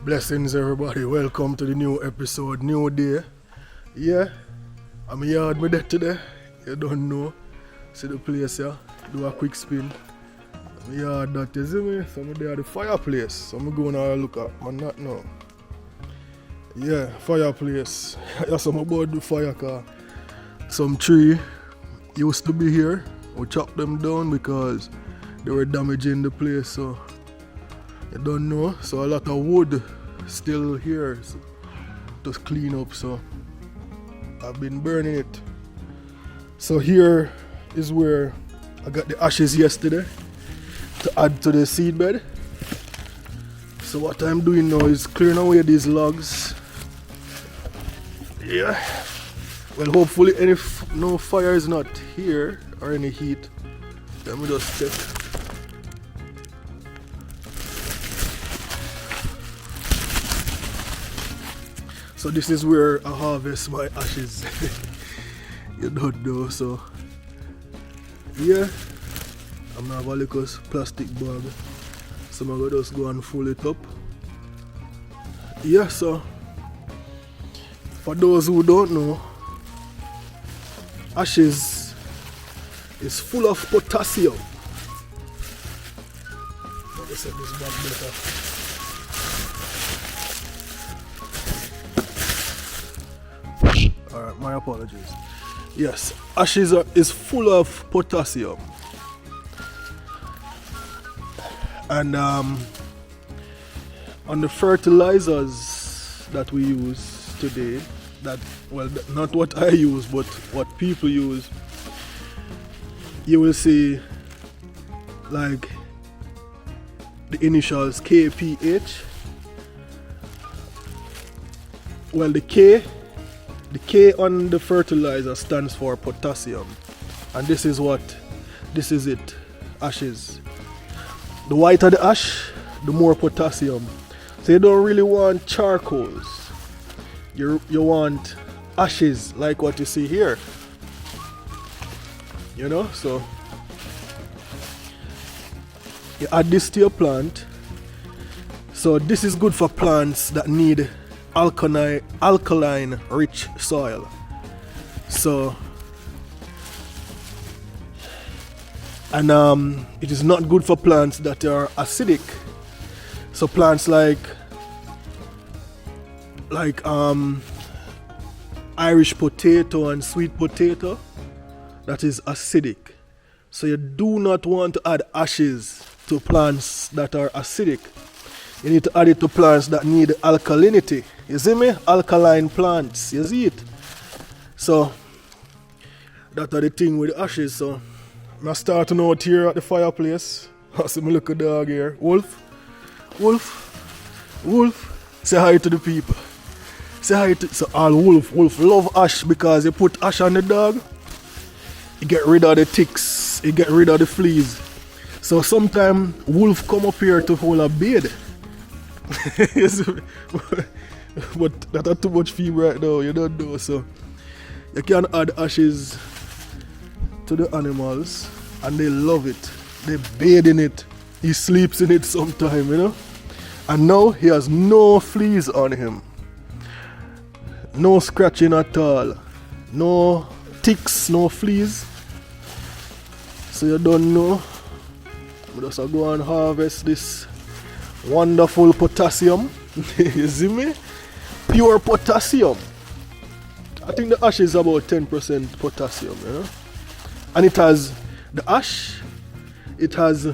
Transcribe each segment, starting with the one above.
Blessings everybody, welcome to the new episode, new day. Yeah, I'm yard with that today. You don't know. See the place here, do a quick spin. I'm yard that, you see me? So I'm there at the fireplace. So I'm going to look at, man, not now. Yeah, fireplace. Yeah, so I'm about the fire car. Some tree used to be here. We chopped them down because they were damaging the place, so you don't know. So a lot of wood still here to clean up, so I've been burning it. So here is where I got the ashes yesterday to add to the seed bed. So what I'm doing now is clearing away these logs. Yeah. Well, hopefully no fire is not here or any heat. Let me just check. So this is where I harvest my ashes. You don't know, so yeah. I'm gonna have a little plastic bag. So I'm gonna just go and fill it up. Yeah, so for those who don't know, ashes is full of potassium. Let me set this bag better. Alright, my apologies. Yes, ashes is full of potassium. And on the fertilizers that we use today, not what I use, but what people use, you will see like the initials KPH. Well, the K on the fertilizer stands for potassium, and this is it, ashes. The whiter the ash, the more potassium. So you don't really want charcoals. You want ashes like what you see here. You know, so you add this to your plant. So this is good for plants that need alkaline rich soil. So and it is not good for plants that are acidic. So plants like Irish potato and sweet potato, that is acidic. So you do not want to add ashes to plants that are acidic. You need to add it to plants that need alkalinity. You see me? Alkaline plants. You see it? So that are the thing with the ashes. So I'm starting out here at the fireplace. I see my little dog here. Wolf. Say hi to the people. Say hi to all Wolf. Wolf love ash because you put ash on the dog, you get rid of the ticks, you get rid of the fleas. So sometimes Wolf come up here to hold a bed. But that's too much for you right now, you don't know. So you can add ashes to the animals and they love it. They bathe in it. He sleeps in it sometime, you know. And now he has no fleas on him. No scratching at all. No ticks, no fleas. So you don't know. We just go and harvest this wonderful potassium. You see me? Pure potassium. I think the ash is about 10% potassium, you know. And it has the ash, it has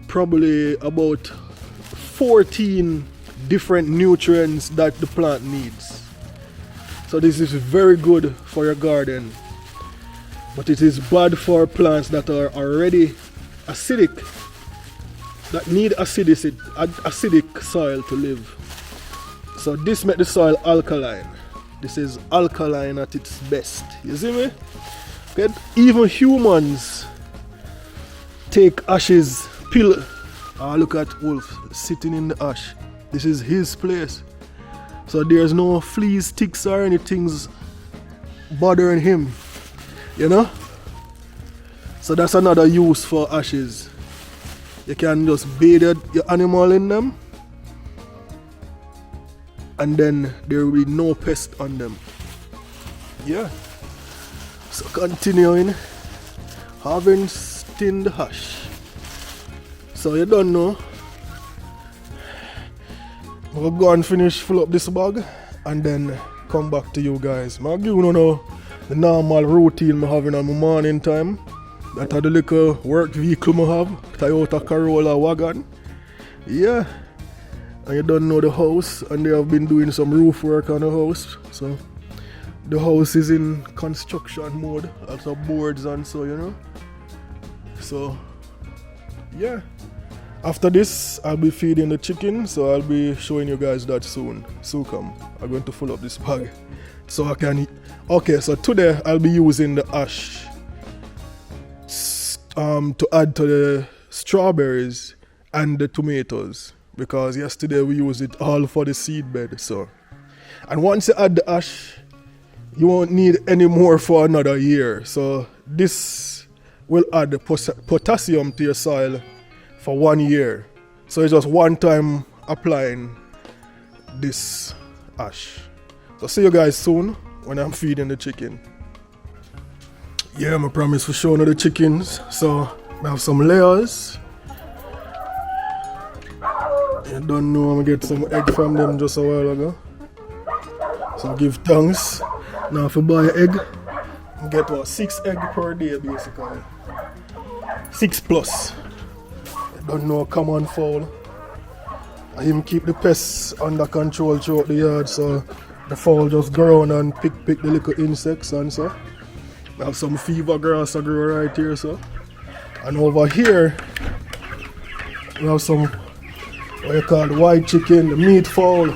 probably about 14 different nutrients that the plant needs. So this is very good for your garden, but it is bad for plants that are already acidic, that need acidic soil to live. So this makes the soil alkaline. This is alkaline at its best. You see me? Okay? Even humans take ashes, peel. Look at Wolf sitting in the ash. This is his place. So there's no fleas, ticks or anything bothering him. You know? So that's another use for ashes. You can just bathe your animal in them, and then there will be no pest on them. Yeah. So continuing, harvesting the hash. So you don't know. We'll go and finish fill up this bag and then come back to you guys. I'll give you know the normal routine I having on my morning time. That are the little work vehicle I have, Toyota Corolla wagon. Yeah. And you don't know the house, and they have been doing some roof work on the house. So the house is in construction mode, lots of boards and so, you know. So yeah. After this, I'll be feeding the chicken, so I'll be showing you guys that soon. So come, I'm going to fill up this bag so I can eat. Okay, so today I'll be using the ash to add to the strawberries and the tomatoes, because yesterday we used it all for the seed bed. So, and once you add the ash, you won't need any more for another year. So this will add the potassium to your soil for 1 year. So it's just one time applying this ash. So see you guys soon when I'm feeding the chicken. Yeah, I promise to show you the chickens. So I have some layers. You don't know, I'm gonna get some egg from them just a while ago. So give thanks. Now if you buy an egg, you get what, 6 eggs per day basically. 6 plus. Don't know, come on fowl. I even keep the pests under control throughout the yard, so the fowl just go around and pick the little insects and so. I have some fever grass I grow right here, so. And over here we have some what you call white chicken, the meat fowl.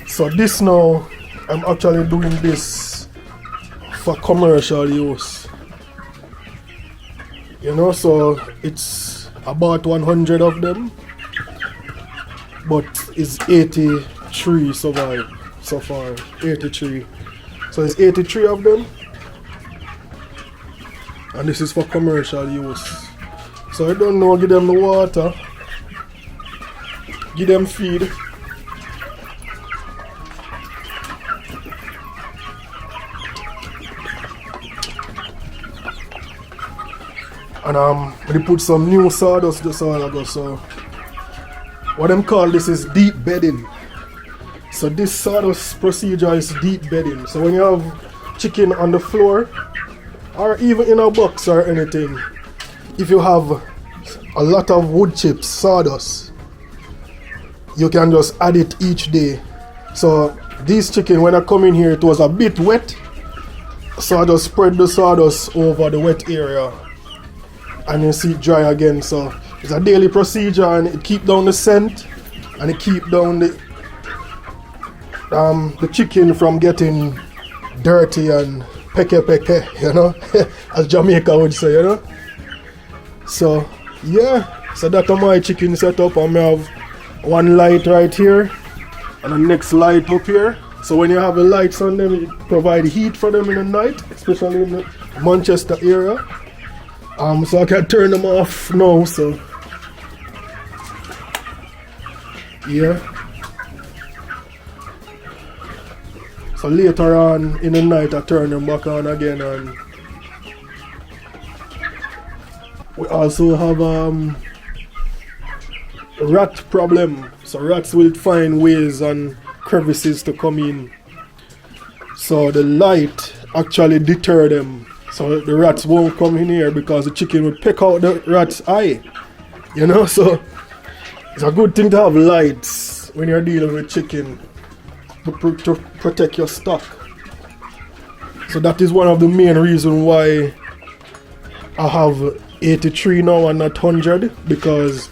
So this now, I'm actually doing this for commercial use. You know, so it's about 100 of them, but it's 83 survived so far. 83. So it's 83 of them, and this is for commercial use. So I don't know, give them the water, give them feed, and they put some new sawdust just a while ago. So what them call this is deep bedding. So this sawdust procedure is deep bedding. So when you have chicken on the floor, or even in a box or anything, if you have a lot of wood chips, sawdust, you can just add it each day. So this chicken, when I come in here, it was a bit wet, so I just spread the sawdust over the wet area and you see it dry again. So it's a daily procedure, and it keep down the scent, and it keep down the chicken from getting dirty and peke, you know, as Jamaica would say, you know. So yeah, so that's my chicken setup. I have one light right here and the next light up here. So when you have the lights on them, it provide heat for them in the night, especially in the Manchester area. So I can turn them off now. So yeah. So later on in the night, I turn them back on again, and we also have rat problem. So rats will find ways and crevices to come in. So the light actually deter them. So the rats won't come in here because the chicken will peck out the rat's eye. You know, so it's a good thing to have lights when you're dealing with chicken to protect your stock. So that is one of the main reasons why I have 83 now and not 100, because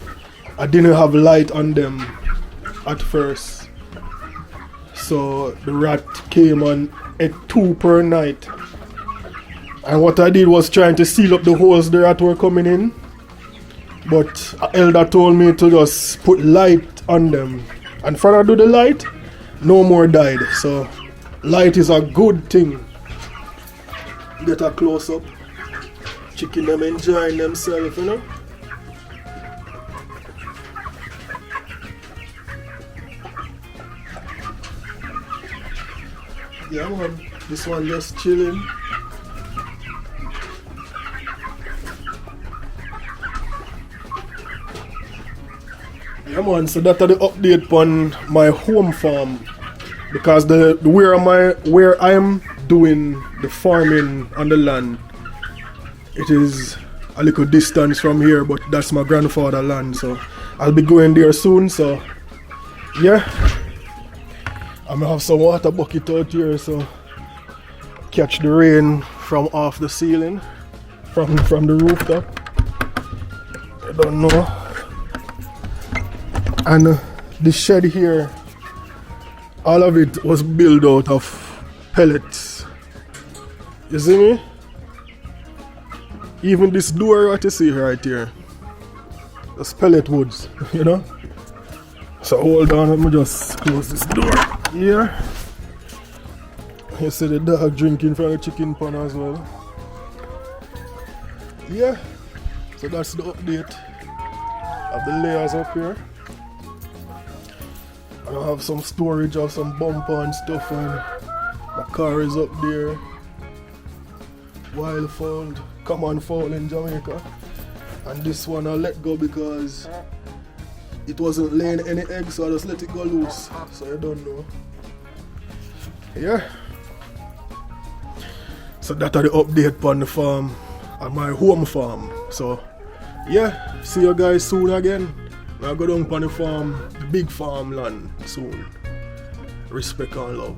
I didn't have light on them at first. So the rat came on at 2 per night. And what I did was trying to seal up the holes the rat were coming in. But an elder told me to just put light on them. And when I do the light, no more died. So light is a good thing. Get a close up. Chicken them enjoying themselves, you know. Yeah man, this one just chilling. Yeah man, so that's the update on my home farm. Because where I am doing the farming on the land, it is a little distance from here, but that's my grandfather's land, so I'll be going there soon. So yeah, I'm gonna have some water bucket out here, so catch the rain from off the ceiling, from the rooftop. I don't know. And the shed here, all of it was built out of pellets. You see me? Even this door what you see right here, that's pellet woods, you know? So hold on, let me just close this door here. You see the dog drinking from the chicken pan as well. Yeah, so that's the update of the layers up here. I have some storage of some bumper and stuff, and my car is up there. Wild fowl, common fowl in Jamaica. And this one I let go because it wasn't laying any eggs, so I just let it go loose. So I don't know. Yeah. So that's the update on the farm, on my home farm. So yeah, see you guys soon again. I'll go down on the farm, the big farmland soon. Respect and love.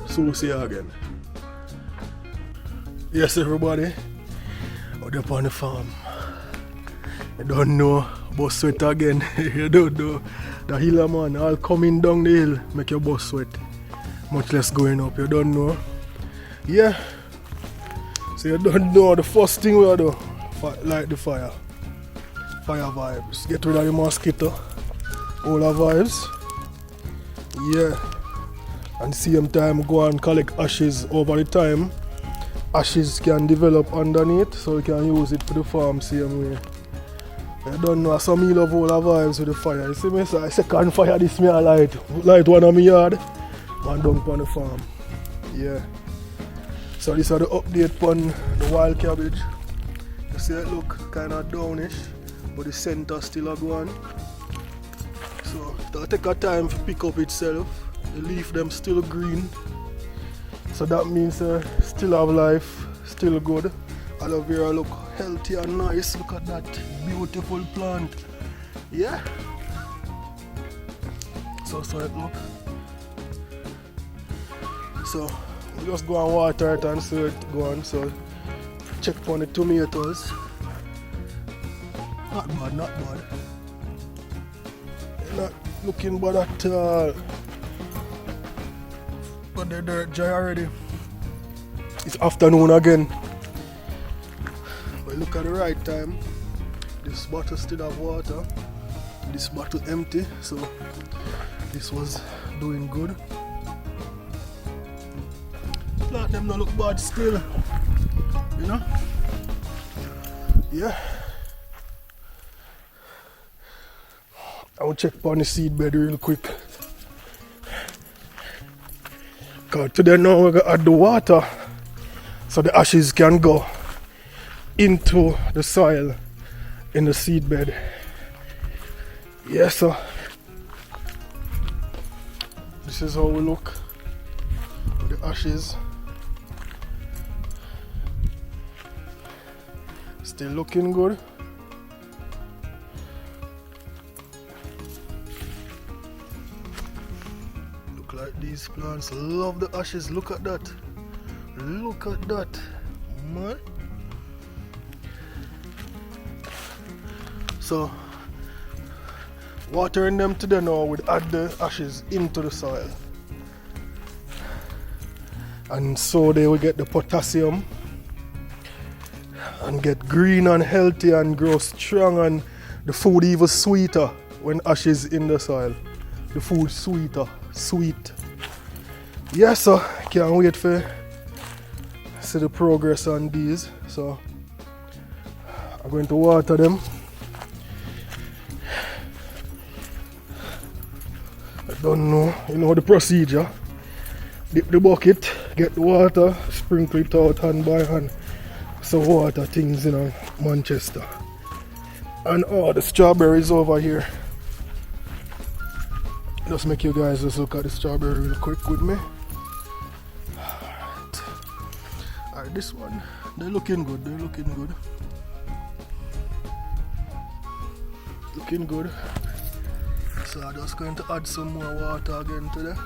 So see you again. Yes everybody, out there on the farm. You don't know bus sweat again. You don't know. The hill man, all coming down the hill make your bus sweat. Much less going up, you don't know. Yeah. So you don't know the first thing we do, light the fire. Fire vibes. Get rid of the mosquito. All the vibes. Yeah. And same time go and collect ashes over the time. Ashes can develop underneath, so you can use it for the farm same way. I don't know, some me love all the vibes with the fire. You see me? So I second fire this me I light one on my yard. One down on the farm. Yeah. So this is the update on the wild cabbage. You see it look kinda downish, but the center still a going. So it'll take a time to pick up itself. The leaf them still green. So that means still have life, still good. Aloe vera look healthy and nice. Look at that beautiful plant. Yeah. So it look. So we just go and water it and see it go on. So check on the tomatoes. Not bad, not bad. They're not looking bad at all. But they're dry already. It's afternoon again. But look at the right time. This bottle still have water. This bottle empty, so this was doing good. Plant them not look bad still. You know? Yeah. I'll check on the seed bed real quick. Cause today now we're gonna add the water so the ashes can go into the soil in the seed bed. Yes, so this is how we look. The ashes still looking good. Like these plants, love the ashes. Look at that, look at that, man. So watering them today now would add the ashes into the soil, and so they will get the potassium and get green and healthy and grow strong, and the food even sweeter when ashes in the soil. The food sweeter. Sweet. Yeah, so can't wait for see the progress on these. So I'm going to water them. I don't know, you know the procedure. dip the bucket, get the water, sprinkle it out hand by hand. So water things, you know, Manchester. And oh, the strawberries over here. Just make you guys just look at the strawberry real quick with me. Alright, this one, they're looking good, Looking good. So I'm just going to add some more water again to them.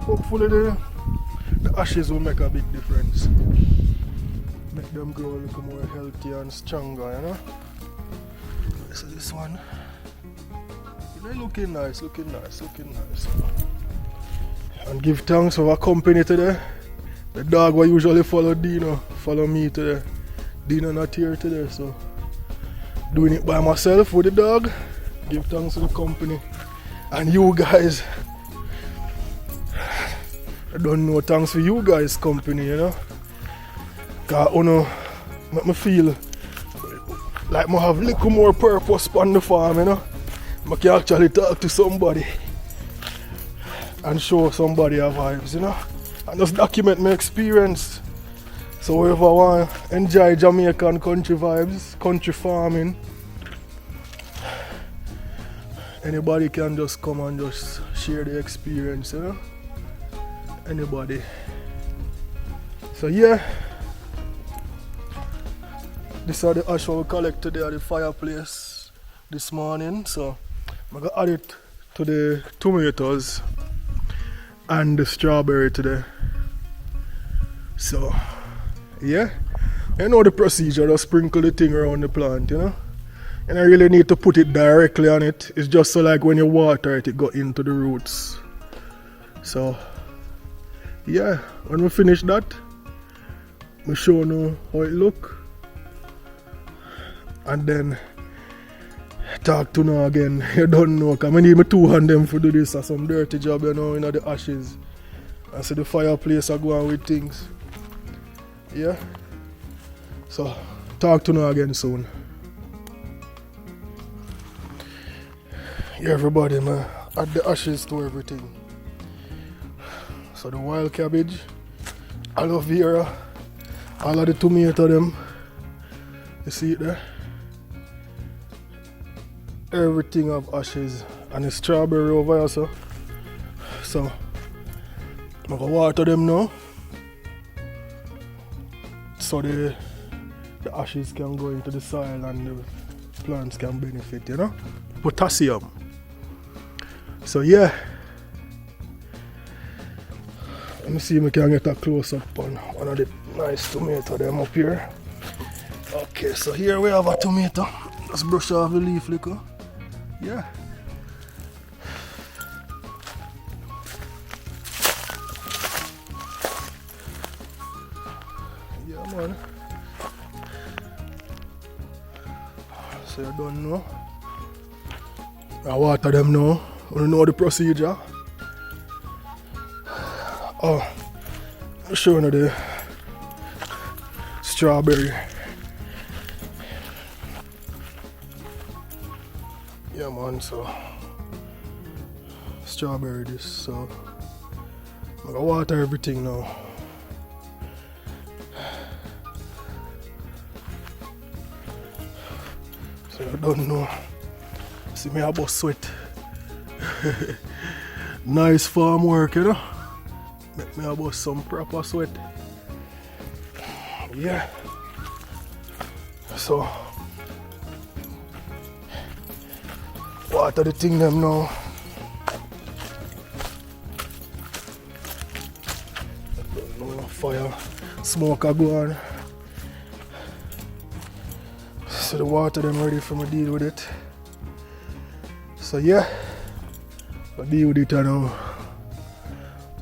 Hopefully the ashes will make a big difference. Make them grow a little more healthy and stronger, you know. So this one, they're looking nice. And give thanks for our company today. The dog will usually follow Dino, follow me today. Dino not here today, so doing it by myself with the dog. Give thanks to the company. And you guys, I don't know, thanks for you guys' company, you know. Cause you know, make me feel like I have a little more purpose on the farm, you know. I can actually talk to somebody and show somebody our vibes, you know. And just document my experience. So whoever want to enjoy Jamaican country vibes, country farming, anybody can just come and just share the experience, you know. Anybody. So yeah, these are the ash we collect today at the fireplace this morning. So I'm going to add it to the tomatoes and the strawberry today. So yeah, you know the procedure, just sprinkle the thing around the plant, you know. And I really need to put it directly on it. It's just so like when you water it, it go into the roots. So yeah, when we finish that, I'll show you how it look. And then talk to now again. You don't know, because I need my two hand them for do this or some dirty job, you know, in the ashes. I see the fireplace are going with things. Yeah. So talk to now again soon. Yeah, everybody, man, add the ashes to everything. So the wild cabbage, aloe vera, all of the tomato them. You see it there? Everything of ashes. And the strawberry over here, so I'm gonna water them now. So the ashes can go into the soil and the plants can benefit, you know? Potassium. So yeah. Let me see if I can get a close up on one of the nice tomato them up here. Okay, so here we have a tomato. Let's brush off the leaf liquor. Yeah. Yeah, man. So you don't know. I water them now. You know the procedure. Oh, I'm showing you the strawberry. Yeah, man, so strawberry this, so I'm gonna water everything now. So you don't know. See me about sweat. Nice farm work, you know. Make me about some proper sweat. Yeah. So water the thing them now. No fire, smoke are going. So the water them ready for me to deal with it. So yeah, I deal with it now.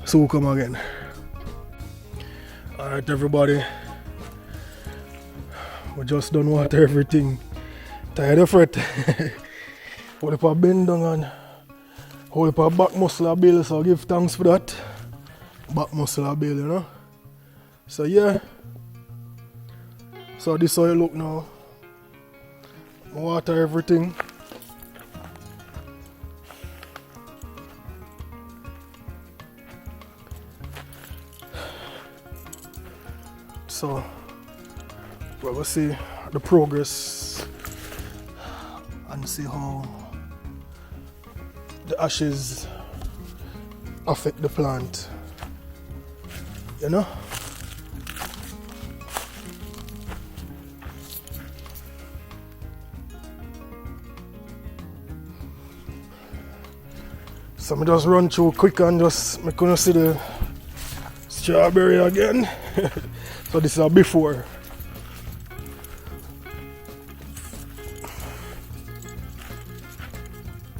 So come again. Alright everybody. We just done water everything. Tired of it. Hold up a bend down and hold up a back muscle bill, so give thanks for that. Back muscle bill, you know. So yeah. So this is how you look now. Water everything. So we'll see the progress and see how the ashes affect the plant, you know. So I just run through quick and just make you see the strawberry again. So this is a before.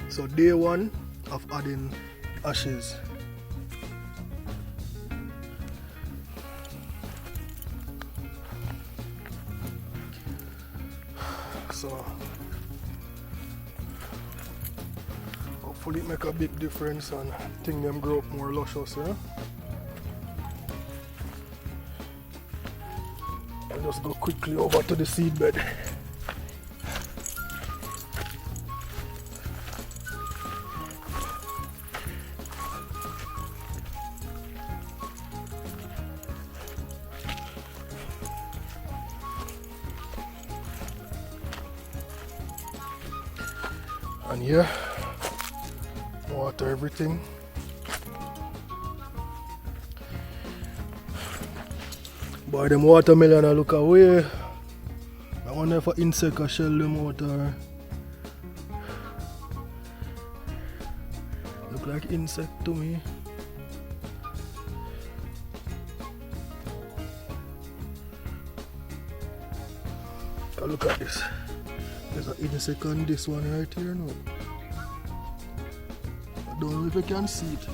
So day one of adding ashes. So hopefully it make a big difference and think them grow up more luscious, you know? I'll just go quickly over to the seed bed. And yeah, water everything. Boy, them watermelon I look away. I wonder if an insect can shell them out or look like insect to me. Look at this. There's an insect on this one right here now. I don't know if you can see it.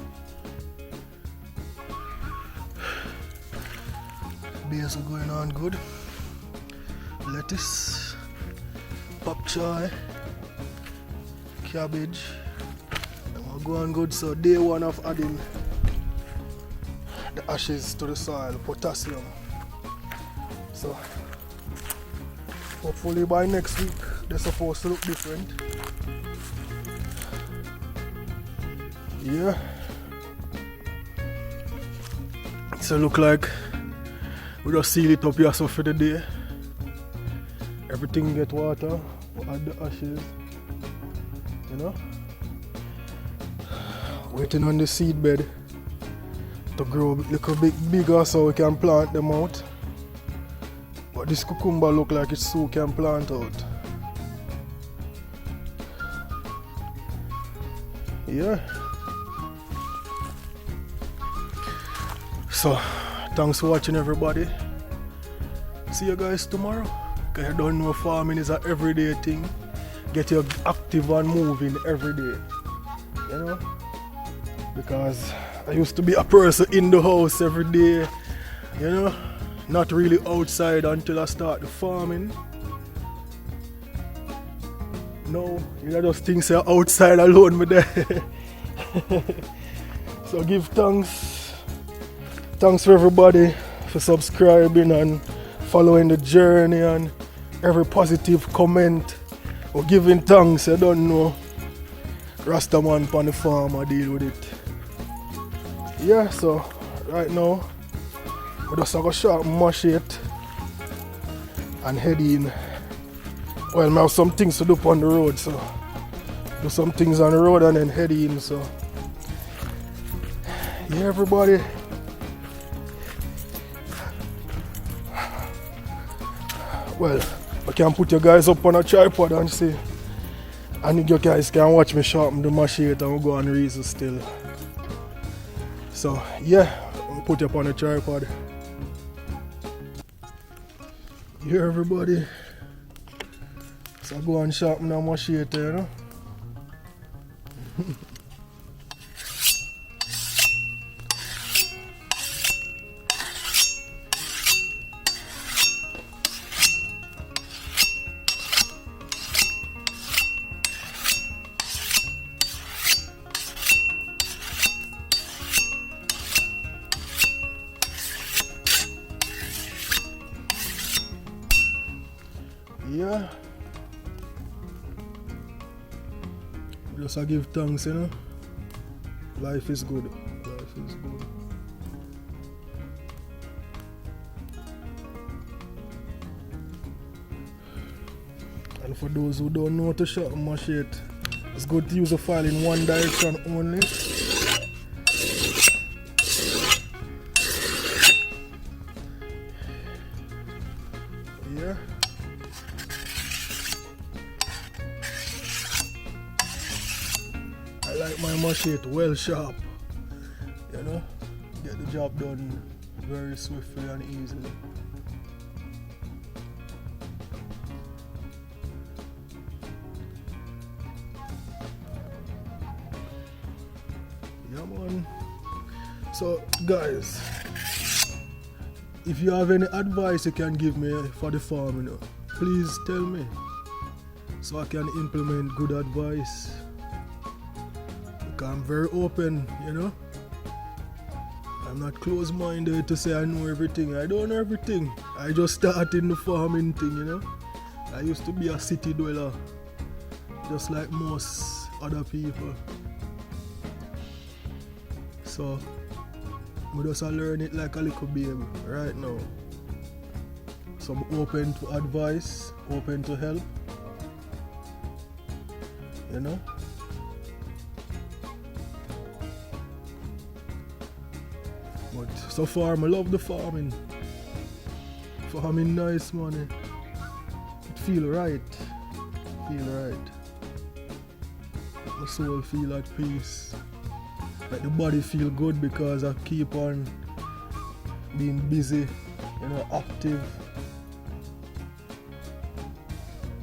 Beers are going on good. Lettuce, pop choy, cabbage. And we're going good. So day one of adding the ashes to the soil, potassium. So hopefully by next week they're supposed to look different. Yeah. So look like we just seal it up here so for the day. Everything get water, we'll add the ashes, you know. Waiting on the seed bed to grow a little bit bigger so we can plant them out. But this cucumber look like it so can plant out. Yeah. So thanks for watching everybody. See you guys tomorrow. Cause you don't know farming is an everyday thing. Get you active and moving every day. You know? Because I used to be a person in the house every day. You know? Not really outside until I start the farming. No, you know those things are outside alone with there. So give thanks. Thanks for everybody for subscribing and following the journey and every positive comment or giving thanks. I don't know. Rasta man on the farm, I deal with it. Yeah, so right now I just go sharp mash it and head in. Well, I have some things to do on the road, so do some things on the road and then head in. So yeah, everybody. Well, I can put you guys up on a tripod and see. And you guys can watch me sharpen the machete and we'll go on reason still. So yeah, I'll put you up on a tripod. Yeah, everybody. So I go and sharpen the machete, you know. Yeah. Just I give thanks, you know. Life is good. Life is good. And for those who don't know how to shot machete, it's good to use a file in one direction only. Yeah. I like my machete well sharp. You know, get the job done very swiftly and easily. Yeah, man. So, guys, if you have any advice you can give me for the farm, you know, please tell me so I can implement good advice. Because I'm very open, you know. I'm not close-minded to say I know everything. I don't know everything. I just started the farming thing, you know. I used to be a city dweller, just like most other people. So, I just learn it like a little baby right now. So I'm open to advice, open to help. You know? But so far, I love the farming. Farming nice, man. It feel right. My soul feel at peace. Like the body feel good because I keep on being busy, you know, active.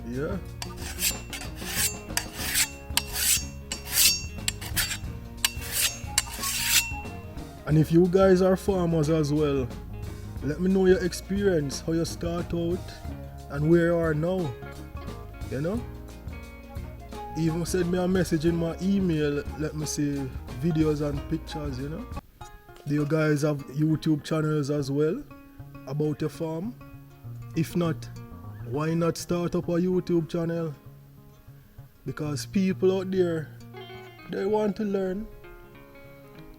Yeah. And if you guys are farmers as well, let me know your experience, how you start out and where you are now. You know? Even send me a message in my email, let me see videos and pictures, you know. Do you guys have YouTube channels as well about your farm? If not, why not start up a YouTube channel? Because people out there, they want to learn,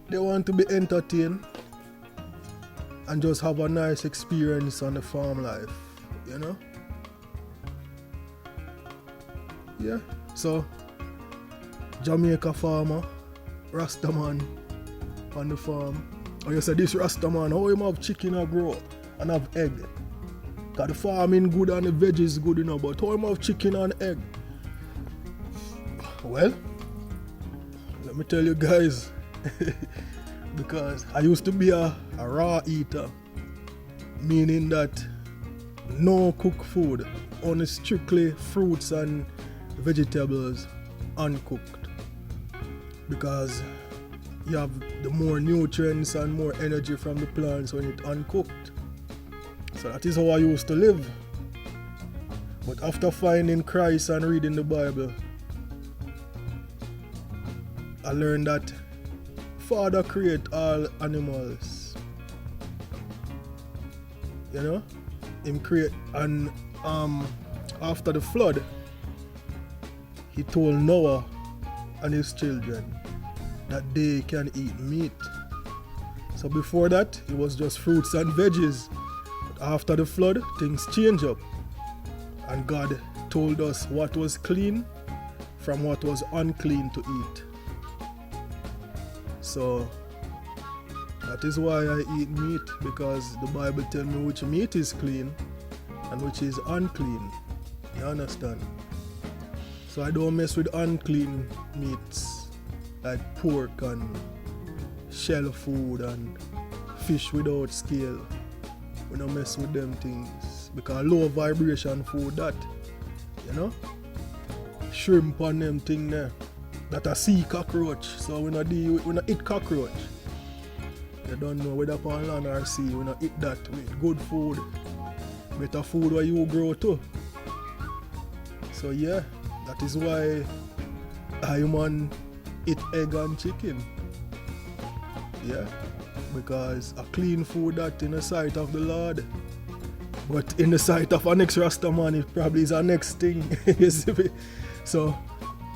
they want to be entertained and just have a nice experience on the farm life, you know. Yeah, so Jamaica farmer, Rasta man on the farm. Or you say this Rasta man, how him have chicken a grow and have egg? Cause the farming good and the veggies good, you know, but how him have chicken and egg? Well, let me tell you guys, because I used to be a raw eater, meaning that no cooked food, only strictly fruits and vegetables uncooked. Because you have the more nutrients and more energy from the plants when it's uncooked. So that is how I used to live. But after finding Christ and reading the Bible, I learned that Father created all animals. You know? Him create, and after the flood, he told Noah and his children that they can eat meat. So before that, it was just fruits and veggies. But after the flood, things changed up. And God told us what was clean from what was unclean to eat. So that is why I eat meat, because the Bible tells me which meat is clean and which is unclean. You understand? So I don't mess with unclean meats like pork and shell food and fish without scale. We don't mess with them things because low vibration food that, you know, shrimp on them thing there, that a sea cockroach. So we not eat cockroach. You don't know whether upon land or sea. We not eat that. We eat good food, better food where you grow too. So yeah, that is why I man eat egg and chicken. Yeah, because a clean food that in the sight of the Lord, but in the sight of our next Rasta man, it probably is our next thing. You see me? So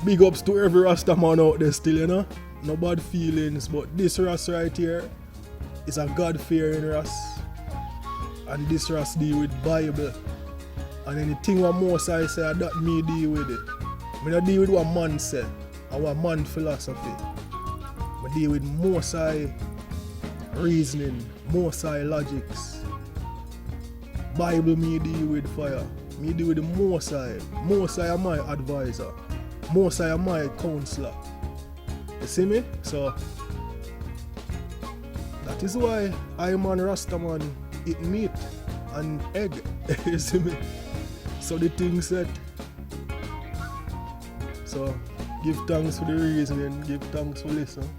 big ups to every Rasta man out there still, you know. No bad feelings, but this Ras right here is a God-fearing Ras, and this Ras deal with Bible. And anything what most I say that me deal with it. I don't deal with what man say or what man philosophy. I deal with most I reasoning, most I logics. Bible me deal with fire. Me deal with the most I. Most I am my advisor. Most I am my counselor. You see me? So that is why I man Rasta man eat meat and egg. You see me? So the thing said. So give thanks for the reasoning, give thanks for listening.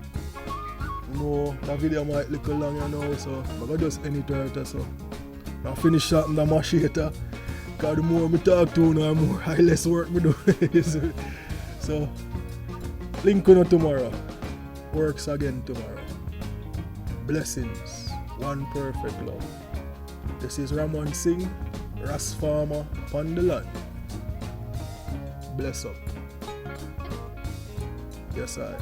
No, that video might look long you know, so I'm gonna just end it right so. I finish shopping the machete because the more I talk to you, the more I less work me do. So link on tomorrow. Works again tomorrow. Blessings. One perfect love. This is Ramon Singh, Ras Farmer upon the land. Bless up. Yes, I.